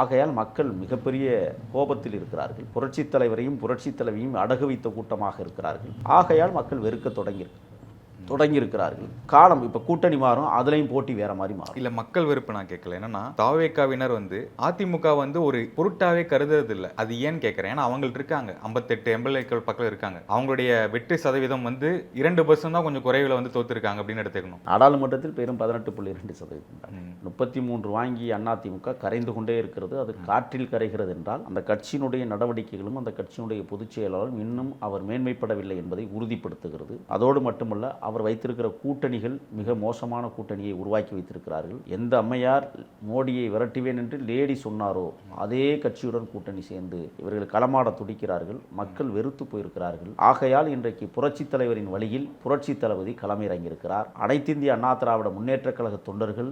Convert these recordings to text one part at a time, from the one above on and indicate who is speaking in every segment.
Speaker 1: ஆகையால் மக்கள் மிகப்பெரிய கோபத்தில் இருக்கிறார்கள். புரட்சித் தலைவரையும் புரட்சித் தலைவியும் அடகு வைத்த கூட்டமாக இருக்கிறார்கள். ஆகையால் மக்கள் வெறுக்க தொடங்கியிருக்கிறார்கள். காலம் இப்போ கூட்டணி மாறும், அதுலேயும் போட்டி வேற மாதிரி மாறும்.
Speaker 2: இல்லை, மக்கள் வெறுப்பு நான் கேட்கல. என்னன்னா தாவேக்காவினர் அதிமுக ஒரு பொருட்டாவே கருதுறது இல்லை. அது ஏன்னு கேட்குறேன். ஏன்னா அவங்கள்ட்ட இருக்காங்க 58 எம்எல்ஏக்கள் பக்கம் இருக்காங்க. அவங்களுடைய வெற்றி சதவீதம் 2% தான் கொஞ்சம் குறைவில் தோத்துருக்காங்க அப்படின்னு எடுத்துக்கணும்.
Speaker 1: நாடாளுமன்றத்தில் பெரும் 18.2%. 33 வாங்கி அதிமுக கரைந்து கொண்டே இருக்கிறது. அது காற்றில் கரைகிறது என்றால் அந்த கட்சியினுடைய நடவடிக்கைகளும் அந்த கட்சியினுடைய பொதுச் செயலாளரும் இன்னும் அவர் மேன்மைப்படவில்லை என்பதை உறுதிப்படுத்துகிறது. அதோடு மட்டுமல்ல, அவர் வைத்திருக்கிற கூட்டணிகள் மிக மோசமான கூட்டணியை உருவாக்கி வைத்திருக்கிறார்கள். எந்த அம்மையார் மோடியை விரட்டுவேன் என்று லேடி சொன்னாரோ அதே கட்சியுடன் கூட்டணி சேர்ந்து இவர்கள் களமாட துடிக்கிறார்கள். மக்கள் வெறுத்து போயிருக்கிறார்கள். ஆகையால் இன்றைக்கு புரட்சித் தலைவரின் வழியில் புரட்சி தளபதி களமிறங்கியிருக்கிறார். அனைத்திந்திய அண்ணா திராவிட முன்னேற்ற கழக தொண்டர்கள்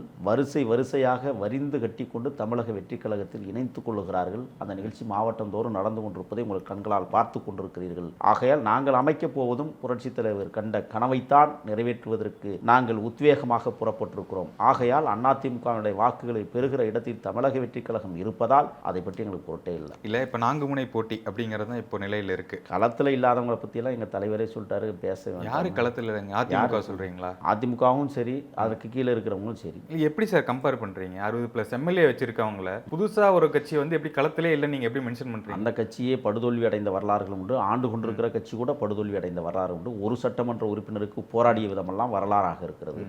Speaker 1: வரிசையாக வரிந்து கட்டிக்கொண்டு தமிழக வெற்றி கழகத்தில் இணைத்துக் கொள்ளுகிறார்கள். அந்த நிகழ்ச்சி மாவட்டம் தோறும் நடந்து கொண்டிருப்பதை உங்கள் கண்களால் பார்த்து கொண்டிருக்கிறீர்கள். ஆகையால் நாங்கள் அமைக்கப் போவதும் புரட்சித் தலைவர் கண்ட கனவைத்தான் நிறைவேற்றுவதற்கு நாங்கள் உத்வேகமாக புறப்பட்டிருக்கிறோம். ஆகையால் அதிமுகவினுடைய வாக்குகளை பெறுகிற இடத்தில் தமிழக வெற்றி கழகம் இருப்பதால் அதை பற்றி எங்களுக்கு பொருட்டே இல்லை.
Speaker 2: இப்போ 4 முனை போட்டி அப்படிங்கிறது தான் இப்போ நிலையில் இருக்கு.
Speaker 1: களத்தில் இல்லாதவங்களை பற்றியெல்லாம் எங்கள் தலைவரே சொல்லிட்டாரு, பேச வேண்டாம்.
Speaker 2: யாரு களத்தில் இல்லைங்க? அதிமுக சொல்றீங்களா?
Speaker 1: அதிமுகவும் சரி, அதற்கு கீழே இருக்கிறவங்களும் சரி.
Speaker 2: எப்படி சார் கம்பேர் பண்றீங்க? 60+ எம்எல்ஏ வச்சிருக்கவங்கள புதுசா ஒரு கட்சி எப்படி களத்திலே இல்லை நீங்க எப்படி மென்ஷன் பண்றீங்க?
Speaker 1: அந்த கட்சியே படுதோல்வி அடைந்த வரலாறுகள் உண்டு. ஆண்டு கொண்டிருக்கிற கட்சி கூட படுதோல்வி அடைந்த வரலாறு உண்டு. ஒரு சட்டமன்ற உறுப்பினருக்கு போராடிய விதமெல்லாம் வரலாறாக இருக்கிறது.